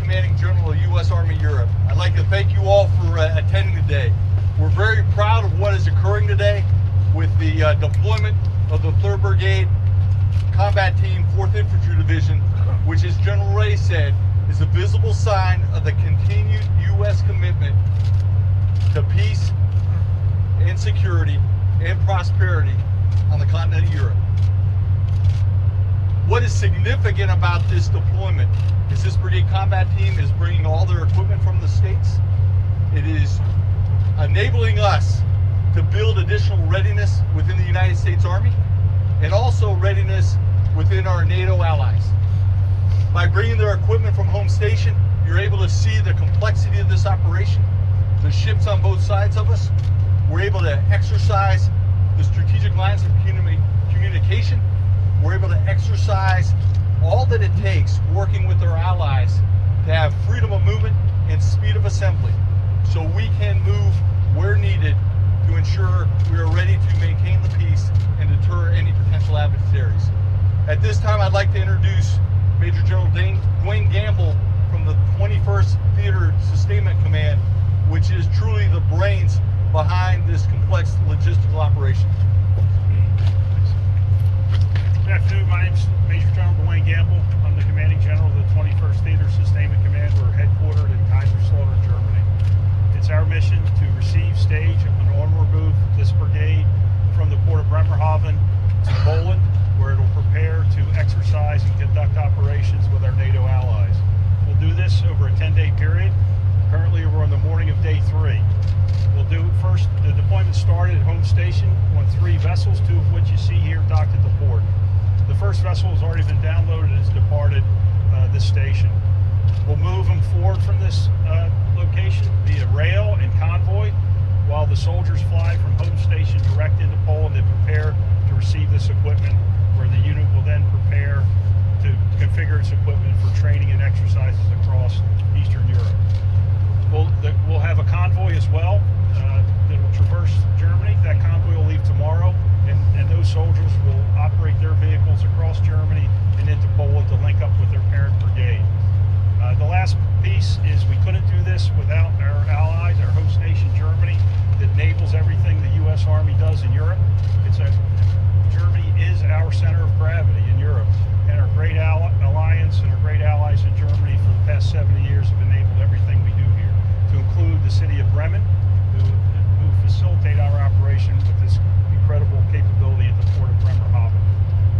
Commanding General of U.S. Army Europe. I'd like to thank you all for attending today. We're very proud of what is occurring today with the deployment of the 3rd Brigade Combat Team, 4th Infantry Division, which, as General Ray said, is a visible sign of the continued U.S. commitment to peace and security and prosperity on the continent of Europe. What is significant about this deployment is this Brigade Combat Team is bringing all their equipment from the States. It is enabling us to build additional readiness within the United States Army and also readiness within our NATO allies. By bringing their equipment from home station, you're able to see the complexity of this operation, the ships on both sides of us. We're able to exercise the strategic lines of communication. We're able to exercise all that it takes working with our allies to have freedom of movement and speed of assembly so we can move where needed to ensure we are ready to maintain the peace and deter any potential adversaries. At this time, I'd like to introduce Major General Dwayne Gamble from the 21st Theater Sustainment Command, which is truly the brains behind this complex logistical operation. Good afternoon, my name is Major General Dwayne Gamble. I'm the Commanding General of the 21st Theater Sustainment Command. We're headquartered in Kaiserslautern, Germany. It's our mission to receive, stage, and onward move this brigade from the port of Bremerhaven to Poland, where it'll prepare to exercise and conduct operations with our NATO allies. We'll do this over a 10-day period. Currently, we're on the morning of day 3. We'll do first, the deployment started at home station on 3 vessels, 2 of which you see here docked at the port. The first vessel has already been downloaded and has departed this station. We'll move them forward from this location via rail and convoy while the soldiers fly from home station direct into Poland and prepare to receive this equipment, where the unit will then prepare to configure its equipment for training and exercises across Eastern Europe. We'll have a convoy as well that will traverse Germany. That convoy will leave tomorrow, and those soldiers will operate their vehicles across Germany and into Poland to link up with their parent brigade. The last piece is we couldn't do this without our allies, our host nation Germany, that enables everything the U.S. Army does in Europe. Germany is our center of gravity in Europe, and our great alliance and our great allies in Germany for the past 70 years have enabled everything we do here, to include the city of Bremen, who facilitate our operation with this incredible capability at the port of Bremerhaven.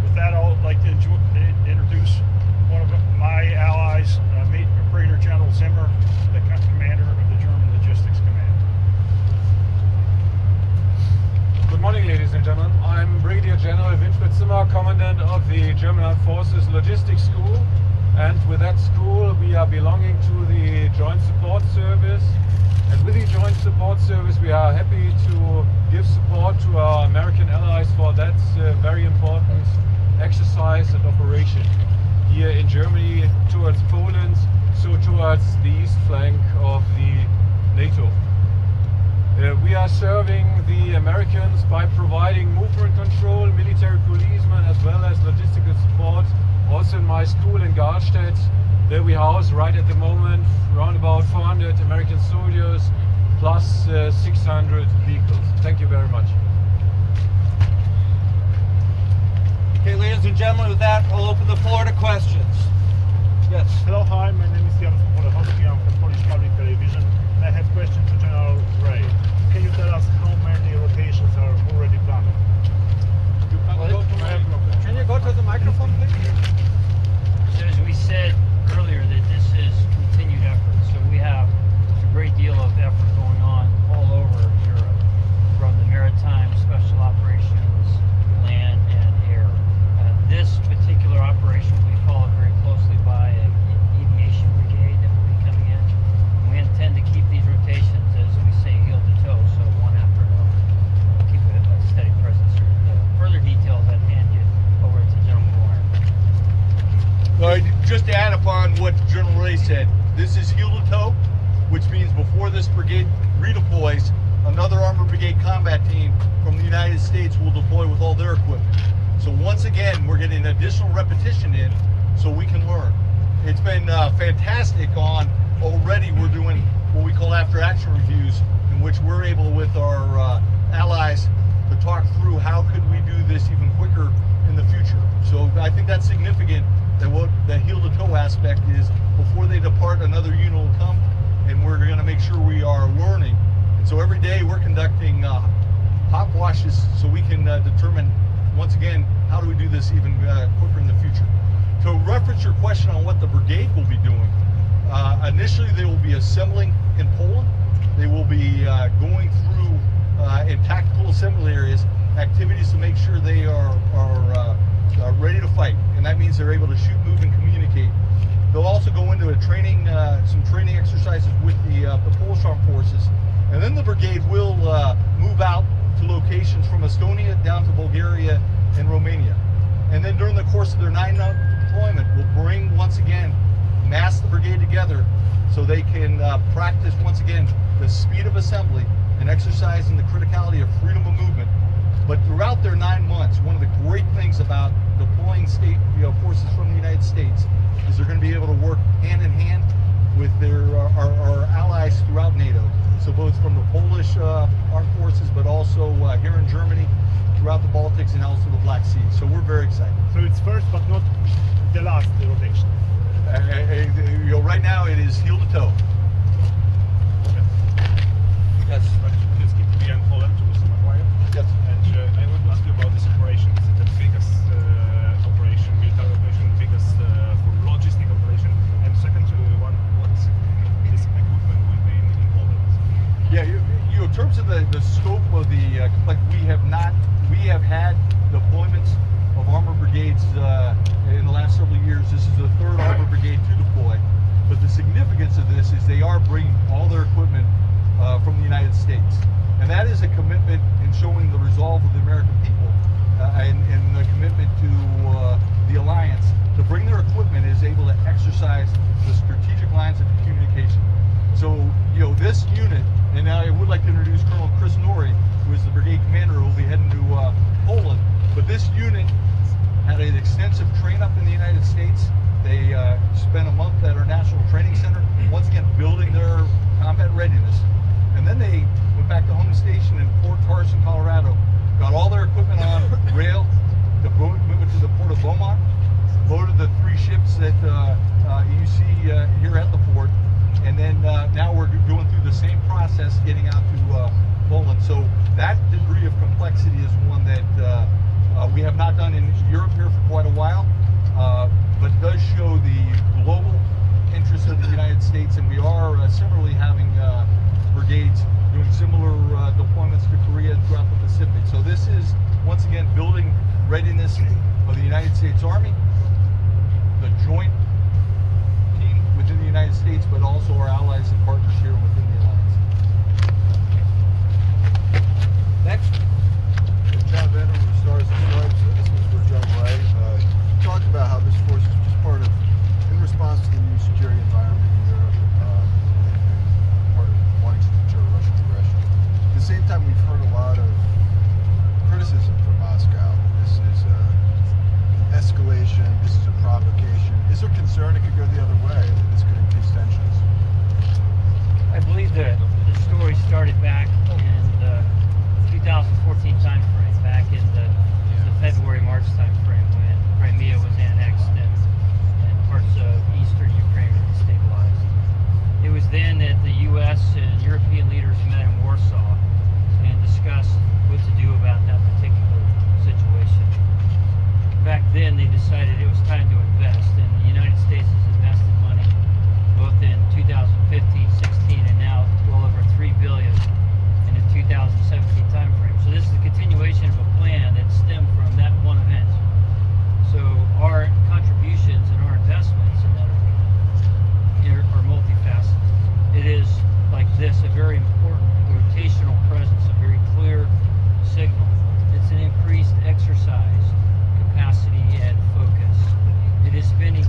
With that, I would like to introduce one of my allies, Brigadier General Zimmer, the commander of the German Logistics Command. Good morning, ladies and gentlemen. I'm Brigadier General Winfried Zimmer, Commandant of the German Armed Forces Logistics School. And with that school, we are belonging to the Joint Support Service. And with the Joint Support Service, we are happy to give support to our American allies for that very important exercise and operation here in Germany towards Poland, so towards the east flank of the NATO. We are serving the Americans by providing movement control, military policemen, as well as logistical support. Also in my school in Garstedt, there we house right at the moment around about 400 American soldiers plus 600 vehicles. Thank you very much. Okay, ladies and gentlemen, with that, I'll open the floor to questions. Yes. Hello, hi, my name is Jan Polechowski. I'm from Polish Public Television, and I have questions to General Ray. Can you tell us how many rotations are already planned? Can you go to the microphone, please? So as we said earlier, that this is continued effort. So we have a great deal of effort going on all over Europe, from the maritime, special operations, land, and air. This particular operation will be followed very closely by an aviation brigade that will be coming in. And we intend to keep these rotations, as we say, heel to toe, so one after another. We'll keep a steady presence here. Further details, I'd hand you over to General Warren. Well, just to add upon what General Ray said, this is heel to toe, which means before this brigade redeploys, another Armored Brigade combat team from the United States will deploy with all their equipment. So once again, we're getting additional repetition in so we can learn. It's been fantastic. On already, we're doing what we call after action reviews, in which we're able with our allies to talk through how could we do this even quicker in the future. So I think that's significant, that what the heel to toe aspect is, before they depart, another unit will come, and we're going to make sure we are learning. And so every day we're conducting hot washes so we can determine, once again, how do we do this even quicker in the future. To reference your question on what the brigade will be doing, initially they will be assembling in Poland. They will be going through in tactical assembly areas activities to make sure they are ready to fight, and that means they're able to shoot, move, and communicate. They'll also go into a training, some training exercises with the Polish Armed Forces, and then the brigade will move out to locations from Estonia down to Bulgaria and Romania. And then during the course of their 9-month deployment, we'll bring, once again, mass the brigade together so they can practice, once again, the speed of assembly and exercising the criticality of freedom of movement. But throughout their 9 months, one of the great things about deploying state forces from the United States is they're going to be able to work hand in hand with our allies throughout NATO. So both from the Polish armed forces, but also here in Germany, throughout the Baltics, and also the Black Sea. So we're very excited. So it's first but not the last rotation. Right now it is heel to toe. Yes. Let's keep to the end, Poland, to Mr. McGuire. Yes. And I want to ask you about this operation. Is it the biggest operation, military operation, biggest for logistic operation? And second one, what this equipment will be in Poland? Yeah, in terms of the scope of the we have had deployments of armor brigades in the last several years. This is the third armor brigade to deploy. But the significance of this is they are bringing all their equipment from the United States. And that is a commitment in showing the resolve of the American people and the commitment to the alliance to bring their equipment is able to exercise the strategic lines of communication. So, this unit, and I would like to introduce Colonel Chris Norrie, who is the brigade commander who will be heading to Poland. But this unit had an extensive train up in the United States. They spent a month at our National Training Center, once again building their combat readiness. And then they went back to home station in Fort Carson, Colorado, got all their equipment on rail to move it to the port of Beaumont, loaded the 3 ships that you see here at the port, and then now we're going through the same process getting out to Poland. So that degree of complexity is one that we have not done in Europe here for quite a while, but does show the global interest of the United States, and we are similarly having brigades doing similar deployments to Korea and throughout the Pacific. So this is, once again, building readiness of the United States Army, the joint team within the United States, but also our allies and partners here within the alliance. Next. John Vander with Stars and Stripes. This was for John Ray. Talked about how this force is just part of, in response to the new security environment in Europe, and part of wanting to deter Russian aggression. At the same time, we've heard a lot of criticism from Moscow. This is an escalation. This is a provocation. Is there concern it could go the other way? That this could increase tensions? I believe the story started back in the 2014 time frame, back in the February-March time frame, when Crimea was annexed and parts of eastern Ukraine were destabilized. It was then that the U.S. and European leaders met in Warsaw and discussed what to do about that particular situation. Back then, they decided it was time to invest, and the United States has invested money both in 2015, 16, and now well over $3 billion in the 2017 time frame. So this is a continuation of a plan that stemmed from that one event. So our contributions and our investments in that arena are multifaceted. It is, like this, a very important rotational presence, a very clear signal. It's an increased exercise capacity and focus. It is spending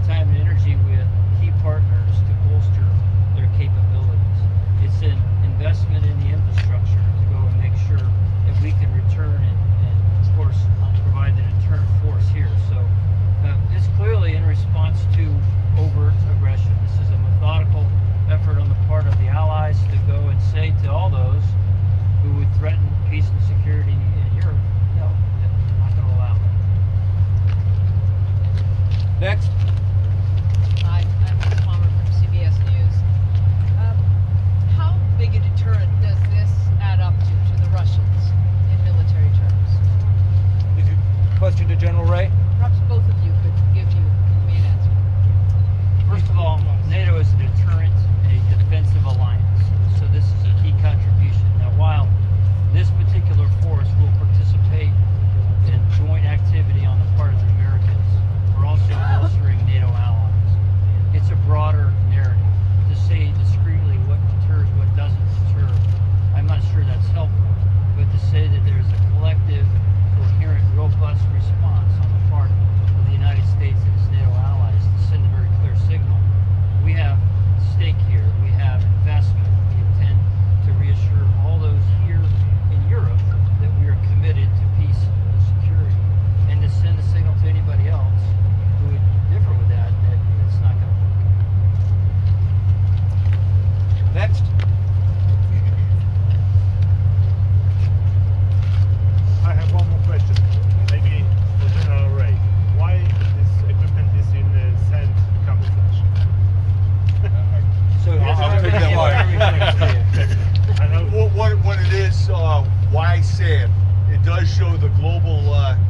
I said, it does show the global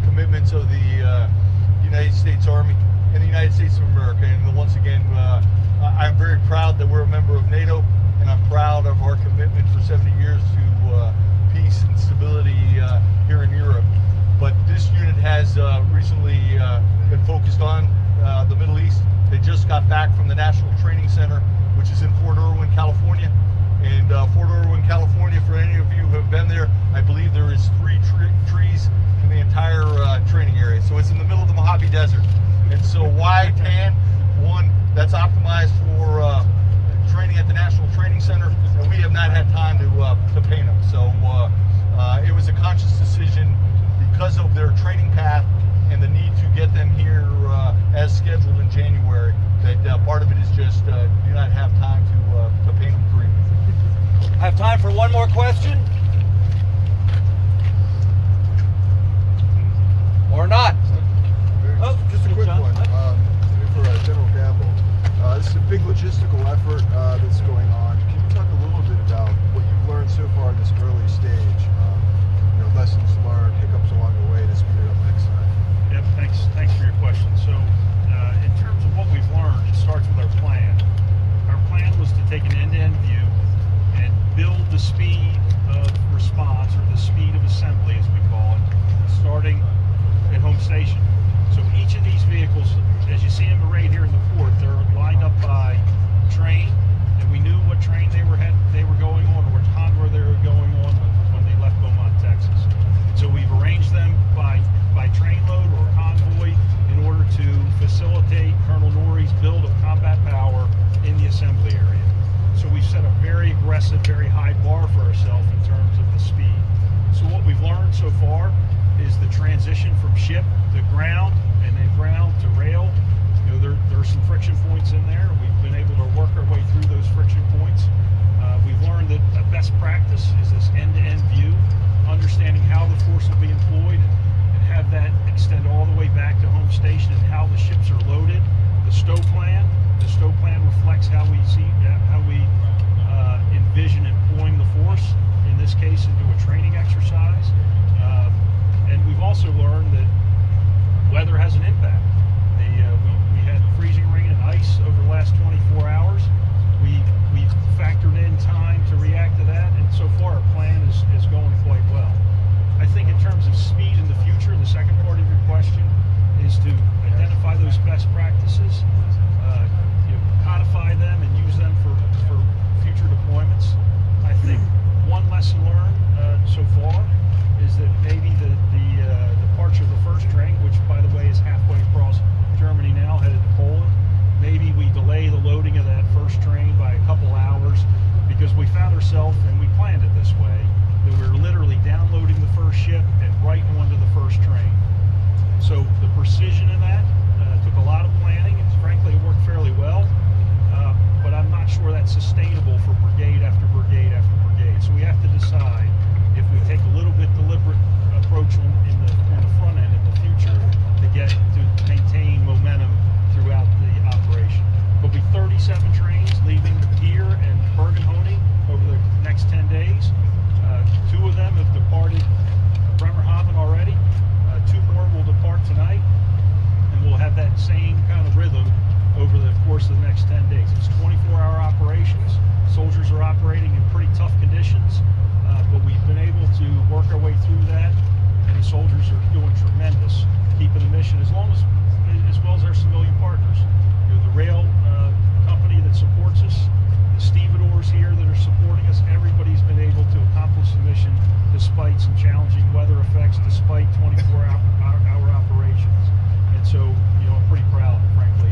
commitments of the United States Army and the United States of America. And once again, I'm very proud that we're a member of NATO, and I'm proud of our commitment for 70 years to peace and stability here in Europe. But this unit has recently been focused on the Middle East. They just got back from the National Training Center, which is in Fort Irwin, California. And Fort Irwin, California, for any of you who have been there, I believe there is 3 trees in the entire training area. So it's in the middle of the Mojave Desert. And so why tan? One, that's optimized for training at the National Training Center, and we have not had time to paint them. So it was a conscious decision because of their training path and the need to get them here as scheduled in January, that part of it is just do not have time to paint them green. I have time for one more question. Or not. Just a quick one for General Gamble. This is a big logistical effort that's going on. Can you talk a little bit about what you've learned so far in this early stage? Lessons learned, hiccups along the way to speed it up next time. Yep, thanks for your question. So in terms of what we've learned, it starts with our plan. Our plan was to take an end-to-end view and build the speed of response, or the speed of assembly as we call it, starting at home station. So each of these vehicles, as you see them arrayed here in the port, they're lined up by train, and we knew what train they were going on, or which convoy they were going on when they left Beaumont, Texas. And so we've arranged them by train load or convoy in order to facilitate Colonel Norrie's build of combat power in the assembly area. So we've set a very aggressive, very high bar for ourselves in terms of the speed. So what we've learned so far is the transition from ship to ground, and then ground to rail. There are some friction points in there. We've been able to work our way through those friction points. We've learned that a best practice is this end-to-end view, understanding how the force will be employed, and have that extend all the way back to home station, and how the ships are loaded. The stow plan reflects how we envision employing the force, in this case into a training exercise. And we've also learned that weather has an impact. We had freezing rain and ice over the last 24 hours. We've factored in time to react to that, and so far our plan is going quite well. I think in terms of speed in the future, the second part of your question is to identify those best practices, codify them and use them for future deployments. I think one lesson learned so far is that maybe the departure of the first train, which by the way is halfway across Germany now, headed to Poland, maybe we delay the loading of that first train by a couple hours, because we found ourselves, and we planned it this way, that we were literally downloading the first ship and right onto the first train. So the precision in that took a lot of planning, and frankly it worked fairly well, but I'm not sure that's sustainable for brigade after brigade after brigade. So we have to decide if we take a little bit deliberate approach on the front end in the future to maintain momentum throughout the operation. There'll be 37 trains leaving here and Bergen-Honey over the next 10 days. 2 of them have departed Bremerhaven already. 2 more will depart tonight, and we'll have that same kind of rhythm over the course of the next 10 days. It's 24-hour operations. Soldiers are operating in pretty tough conditions, but we've been able to work our way through that, and the soldiers are doing tremendous, keeping the mission as well as our civilian partners. The rail company that supports us, the stevedores here that are supporting us, everybody's been able to accomplish the mission despite some challenging weather effects, despite 24-hour operations. And so, I'm pretty proud, frankly,